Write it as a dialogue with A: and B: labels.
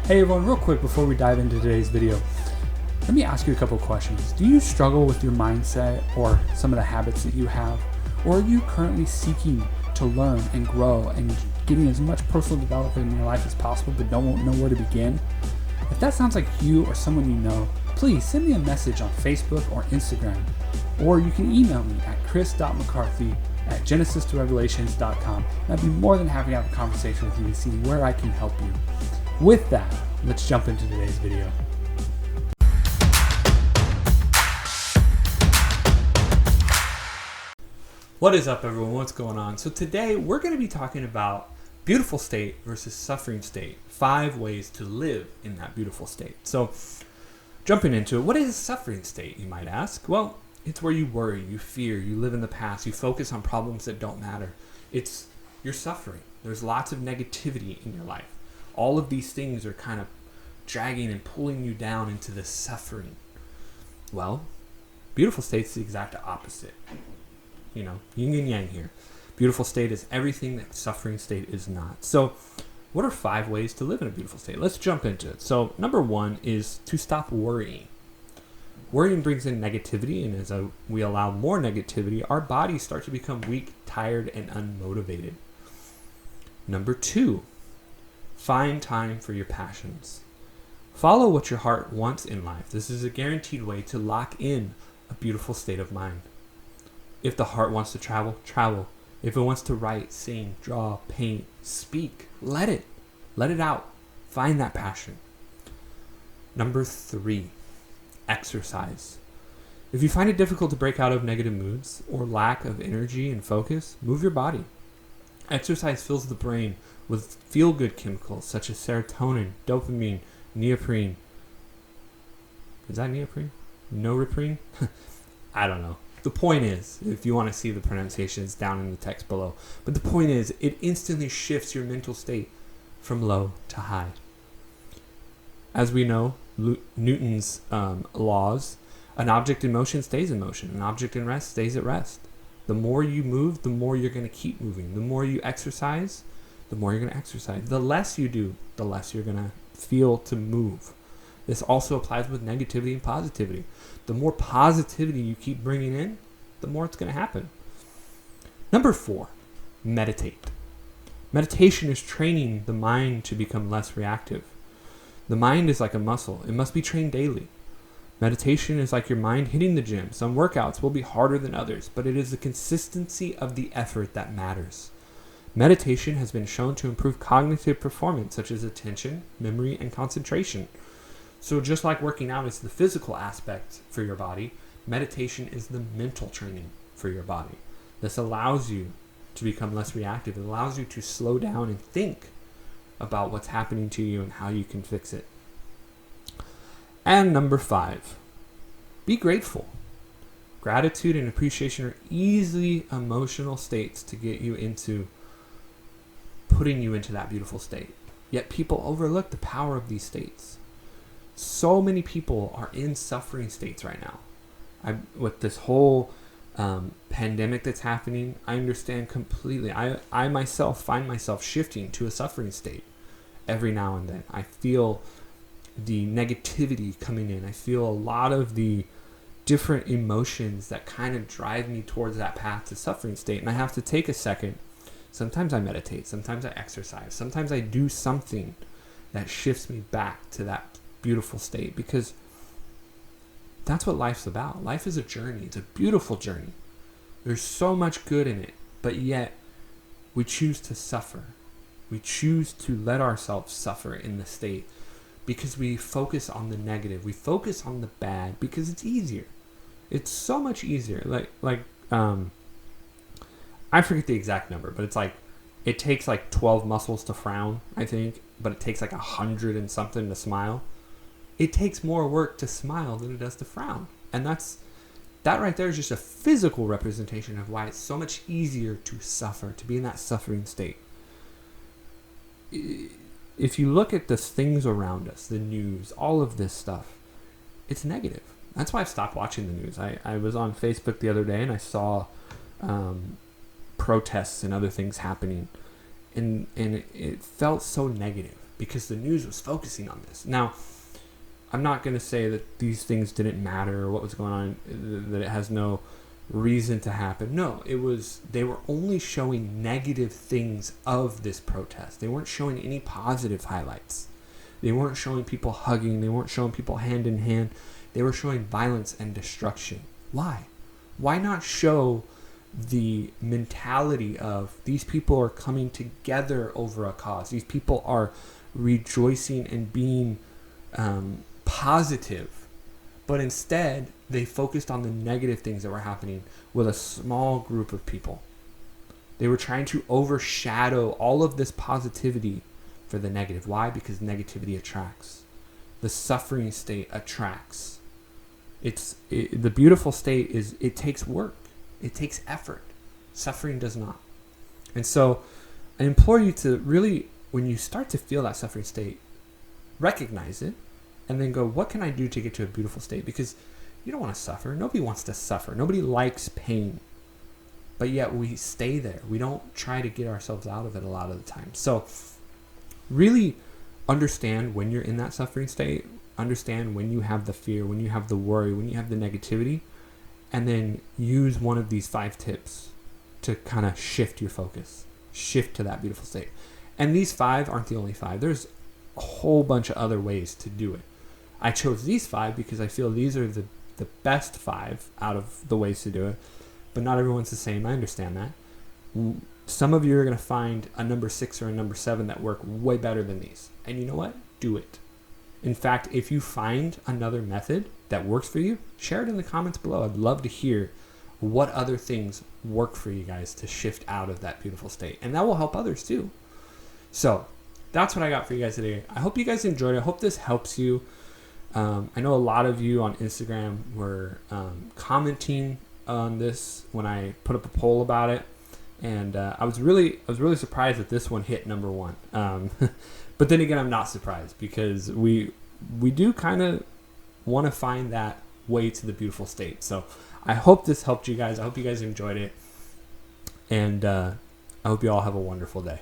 A: Hey everyone, real quick before we dive into today's video, let me ask you a couple of questions. Do you struggle with your mindset or some of the habits that you have? Or are you currently seeking to learn and grow and getting as much personal development in your life as possible but don't know where to begin? If that sounds like you or someone you know, please send me a message on Facebook or Instagram. Or you can email me at chris.mccarthy@genesis2revelations.com. I'd be more than happy to have a conversation with you to see where I can help you. With that, let's jump into today's video. What is up, everyone? What's going on? So today we're going to be talking about beautiful state versus suffering state. 5 ways to live in that beautiful state. So jumping into it, what is a suffering state, you might ask? Well, it's where you worry, you fear, you live in the past, you focus on problems that don't matter. You're suffering. There's lots of negativity in your life. All of these things are kind of dragging and pulling you down into this suffering. Well, beautiful state's the exact opposite. You know, yin and yang here. Beautiful state is everything that suffering state is not. So what are 5 ways to live in a beautiful state? Let's jump into it. So number 1 is to stop worrying. Worrying brings in negativity, and as we allow more negativity, our bodies start to become weak, tired, and unmotivated. Number 2, find time for your passions. Follow what your heart wants in life. This is a guaranteed way to lock in a beautiful state of mind. If the heart wants to travel, travel. If it wants to write, sing, draw, paint, speak, let it out. Find that passion. Number 3, exercise. If you find it difficult to break out of negative moods or lack of energy and focus, move your body. Exercise fills the brain with feel-good chemicals such as serotonin, dopamine, norephrine. Is that neoprene? Norephrine? I don't know. The point is, if you want to see the pronunciation, it's down in the text below. But the point is, it instantly shifts your mental state from low to high. As we know, Newton's laws, an object in motion stays in motion. An object in rest stays at rest. The more you move, the more you're going to keep moving. The more you exercise, the more you're going to exercise. The less you do, the less you're going to feel to move. This also applies with negativity and positivity. The more positivity you keep bringing in, the more it's going to happen. Number 4, meditate. Meditation is training the mind to become less reactive. The mind is like a muscle. It must be trained daily. Meditation is like your mind hitting the gym. Some workouts will be harder than others, but it is the consistency of the effort that matters. Meditation has been shown to improve cognitive performance, such as attention, memory, and concentration. So just like working out is the physical aspect for your body, meditation is the mental training for your body. This allows you to become less reactive. It allows you to slow down and think about what's happening to you and how you can fix it. And number 5, be grateful. Gratitude and appreciation are easily emotional states to get you into putting you into that beautiful state. Yet people overlook the power of these states. So many people are in suffering states right now. With this whole pandemic that's happening, I understand completely. I myself find myself shifting to a suffering state every now and then. I feel the negativity coming in. I feel a lot of the different emotions that kind of drive me towards that path to suffering state. And I have to take a second. Sometimes I meditate. Sometimes I exercise. Sometimes I do something that shifts me back to that beautiful state, because that's what life's about. Life is a journey. It's a beautiful journey. There's so much good in it, but yet we choose to suffer. We choose to let ourselves suffer in the state because we focus on the negative. We focus on the bad because it's easier. It's so much easier. I forget the exact number, but it's like it takes like 12 muscles to frown, I think, but it takes like 100 and something to smile. It takes more work to smile than it does to frown. And that right there is just a physical representation of why it's so much easier to suffer, to be in that suffering state. If you look at the things around us, the news, all of this stuff, it's negative. That's why I've stopped watching the news. I was on Facebook the other day and I saw protests and other things happening. And it felt so negative. because the news was focusing on this. Now, I'm not going to say that these things didn't matter or what was going on, that it has no reason to happen. No, they were only showing negative things of this protest. They weren't showing any positive highlights. They weren't showing people hugging. They weren't showing people hand in hand. They were showing violence and destruction. Why? Why not show the mentality of these people are coming together over a cause? These people are rejoicing and being positive. But instead, they focused on the negative things that were happening with a small group of people. They were trying to overshadow all of this positivity for the negative. Why? Because negativity attracts. The suffering state attracts. The beautiful state is, it takes work. It takes effort. Suffering does not. And so I implore you to really, when you start to feel that suffering state, recognize it and then go, what can I do to get to a beautiful state? Because you don't want to suffer. Nobody wants to suffer. Nobody likes pain. But yet we stay there. We don't try to get ourselves out of it a lot of the time. So really understand when you're in that suffering state. Understand when you have the fear, when you have the worry, when you have the negativity, and then use one of these 5 tips to kind of shift your focus, shift to that beautiful state. And these 5 aren't the only 5. There's a whole bunch of other ways to do it. I chose these 5 because I feel these are the best 5 out of the ways to do it, but not everyone's the same. I understand that. Some of you are going to find a number 6 or a number 7 that work way better than these. And you know what? Do it. In fact, if you find another method that works for you, share it in the comments below. I'd love to hear what other things work for you guys to shift out of that beautiful state. And that will help others too. So that's what I got for you guys today. I hope you guys enjoyed it. I hope this helps you. I know a lot of you on Instagram were commenting on this when I put up a poll about it. And I was really surprised that this one hit number 1. But then again, I'm not surprised because we do kind of want to find that way to the beautiful state. So I hope this helped you guys. I hope you guys enjoyed it. And I hope you all have a wonderful day.